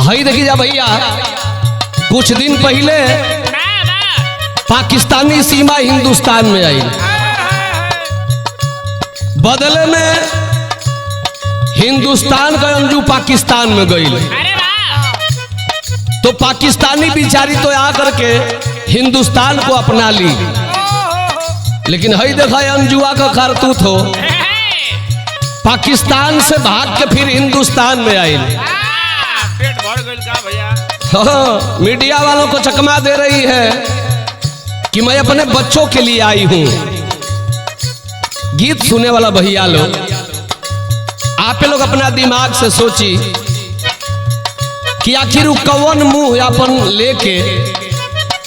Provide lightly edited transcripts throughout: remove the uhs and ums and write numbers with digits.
हई देखी जा भैया, कुछ दिन पहले पाकिस्तानी सीमा हिंदुस्तान में आई, बदले में हिंदुस्तान का अंजू पाकिस्तान में गई। तो पाकिस्तानी बिचारी तो आकर के हिंदुस्तान को अपना ली, लेकिन हई देखा अंजुआ का कारतूत हो, पाकिस्तान से भाग के फिर हिंदुस्तान में आई। पेट भर गइल का भैया? हाँ, मीडिया वालों को चकमा दे रही है कि मैं अपने बच्चों के लिए आई हूं। गीत सुने वाला भैया लोग, आप लोग अपना दिमाग से सोची कि आखिर कौन मुंह अपन लेके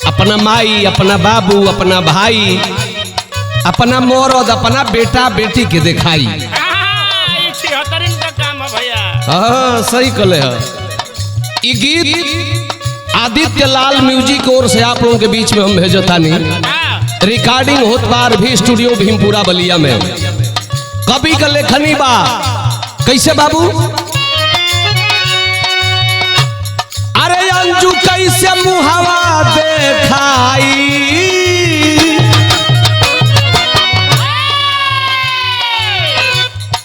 अपना माई, अपना बाबू, अपना भाई, अपना मौरद, अपना बेटा बेटी के दिखाई। हाँ सही कले है। ये गीत आदित्य लाल म्यूजिक ओर से आप लोगों के बीच में हम भेजतानी। रिकॉर्डिंग होत बार भी स्टूडियो भीमपुरा बलिया में। कवि का लेखनी बा कैसे बाबू? अरे अंजू कैसे मुहावा देखाई,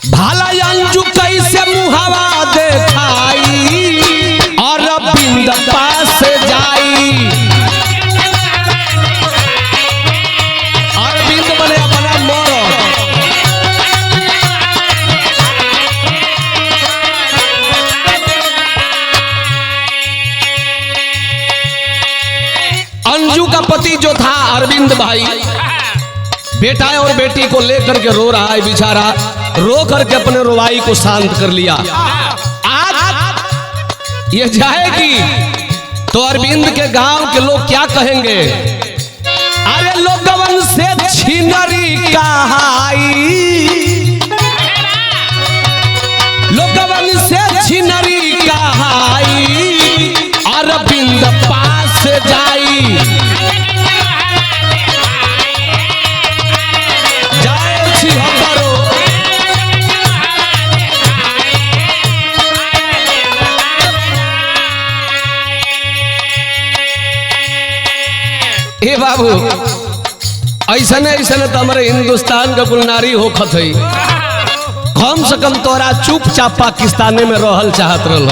भाला अंजू कैसे मुहावा देखाई, और बिंद पास जाई, और बिंद बने अपना मौत। अंजू का पति जो था अरविंद भाई, बेटा और बेटी को लेकर के रो रहा है बेचारा, रो करके अपने रुवाई को शांत कर लिया। आज ये जाएगी तो अरविंद के गांव के लोग क्या कहेंगे? अरे लोगवन से छिनरी कहाई, लोगवन से छिनरी कहाई, अरविंद पास जाई, जाए छिहत्तरो। ए बाबू, ऐसने ऐसने तो हमारे हिंदुस्तान का गुलनारी होखत है। कम से कम तोरा चुपचाप पाकिस्तान में रहल चाहत रह।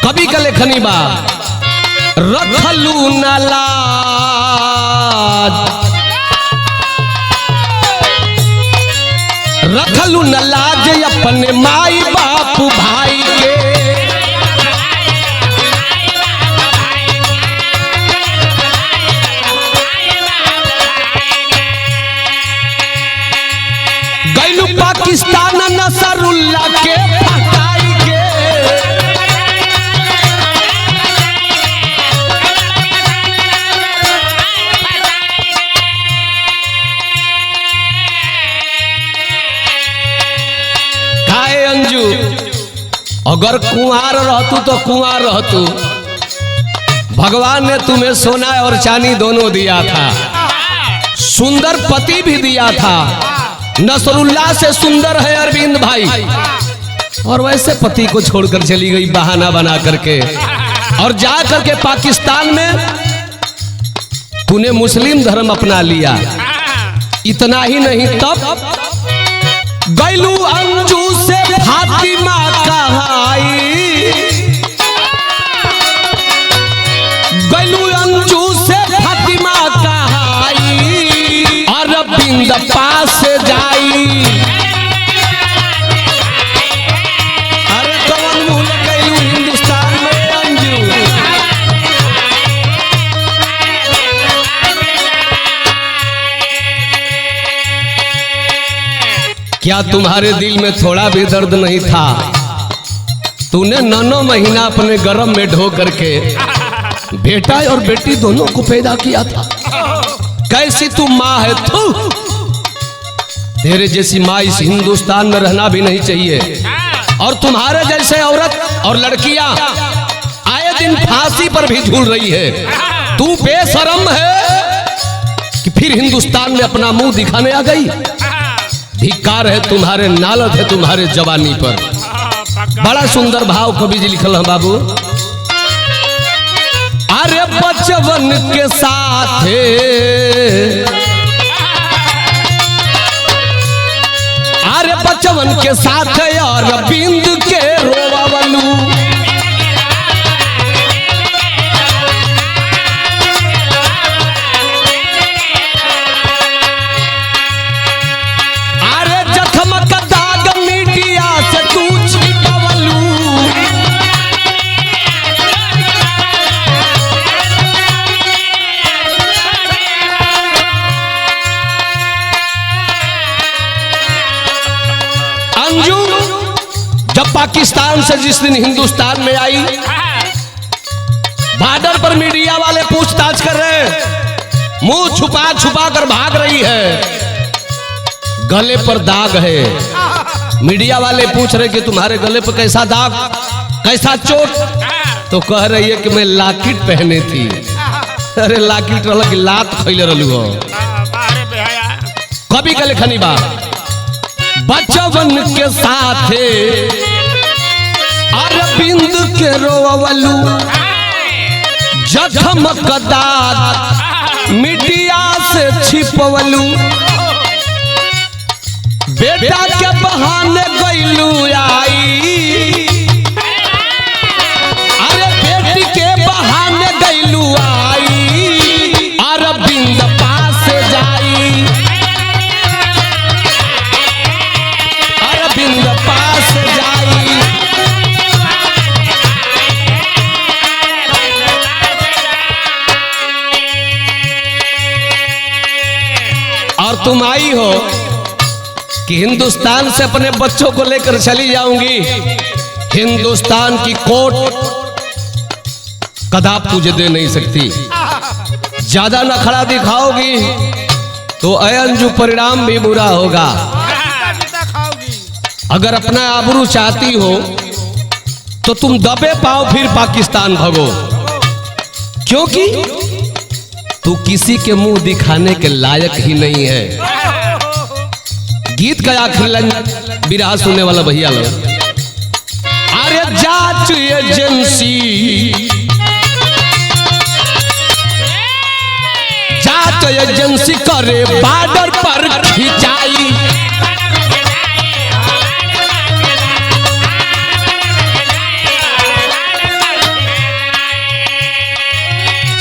कवि का लेखनी बा, रखलू न लाज, रखलू न लाज अपने माई बाप भाई के, गैलू पाकिस्तान नसरुल्ला के फटाई के, काहे अंजू अगर कुंवार रहतू तो कुंवार रहतू, भगवान ने तुम्हें सोना और चांदी दोनों दिया था, सुंदर पति भी दिया था। नसरुल्ला से सुंदर है अरविंद भाई, और वैसे पति को छोड़कर चली गई बहाना बना करके, और जा करके पाकिस्तान में तूने मुस्लिम धर्म अपना लिया। इतना ही नहीं, तब गैलू अंजू से फातिमा कहाई, गैलू अंजू से फातिमा कहाई, और बिंद पास जाई। अरे कौन भूल गैलू हिंदुस्तान में अंजू? क्या तुम्हारे दिल में थोड़ा भी दर्द नहीं था? तूने 9 महीना अपने गर्भ में ढो करके बेटा और बेटी दोनों को पैदा किया था। कैसी तू माँ है तू? तेरे जैसी माँ इस हिंदुस्तान में रहना भी नहीं चाहिए। और तुम्हारे जैसे औरत और लड़कियां आए दिन फांसी पर भी झूल रही है। तू बेशरम है कि फिर हिंदुस्तान में अपना मुंह दिखाने आ गई। धिक्कार है तुम्हारे, नालत है तुम्हारे जवानी पर। बड़ा सुंदर भाव कवि जी लिखल है बाबू। अरे बचवन के साथ अरे बचवन के साथ और बिंद के रोवावलू। अरे जखम का दाग मीडिया से तू छिपवलू। अंजू जब पाकिस्तान से जिस दिन हिंदुस्तान में आई, बॉर्डर पर मीडिया वाले पूछताछ कर रहे हैं, मुंह छुपा छुपा कर भाग रही है, गले पर दाग है। मीडिया वाले पूछ रहे कि तुम्हारे गले पर कैसा दाग, कैसा चोट? तो कह रही है कि मैं लाकिट पहने थी। अरे लाकिट रहा कि लात खैले रहलू हो। कभी का लेखनी बा बचवन के साथ अरविंद के रोवलू। जखम का दाग मीडिया से छिपवलू। बेटा के बहाने गईलू आई। अरे बेटी के बहाने गईलू आई। अरविंद पास जाई। अरविंद पास जाई। और तुम आई हो कि हिंदुस्तान से अपने बच्चों को लेकर चली जाऊंगी, हिंदुस्तान की कोर्ट कदाप तुझे दे नहीं सकती। ज्यादा नखरा दिखाओगी तो अंजू परिणाम भी बुरा होगा। अगर अपना आबरू चाहती हो तो तुम दबे पाओ फिर पाकिस्तान भगो, क्योंकि तू किसी के मुंह दिखाने के लायक ही नहीं है। गीत का आखिरी लाइन बिरहा सुनने वाला भैया लोग। अरे जांच एजेंसी, जांच एजेंसी करे बॉर्डर पर खिंचाई।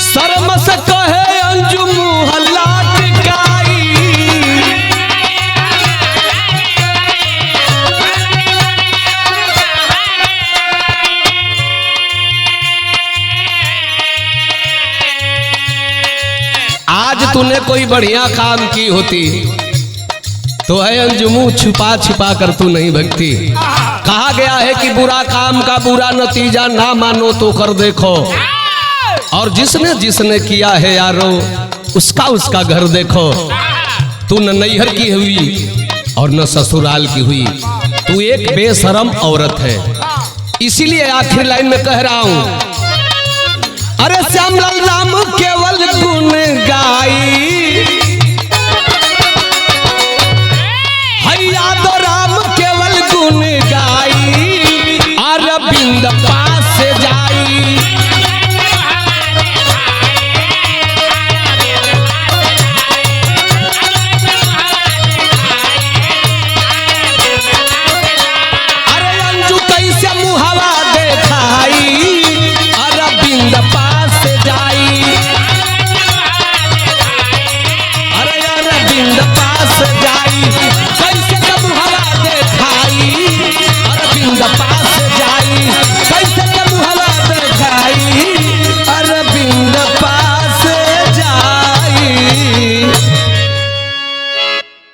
शर्म से कहे अंजू मुँह लटकाई। आज तूने कोई बढ़िया काम की होती तो है अंजू मुँह छुपा छुपा कर तू नहीं भगती। कहा गया है कि बुरा काम का बुरा नतीजा ना मानो तो कर देखो, और जिसने जिसने किया है यारो उसका उसका घर देखो। तू न नैहर की हुई और न ससुराल की हुई, तू एक बेशरम औरत है। इसीलिए आखिर लाइन में कह रहा हूं, अरे श्यामलाल राम केवल गुण गाई।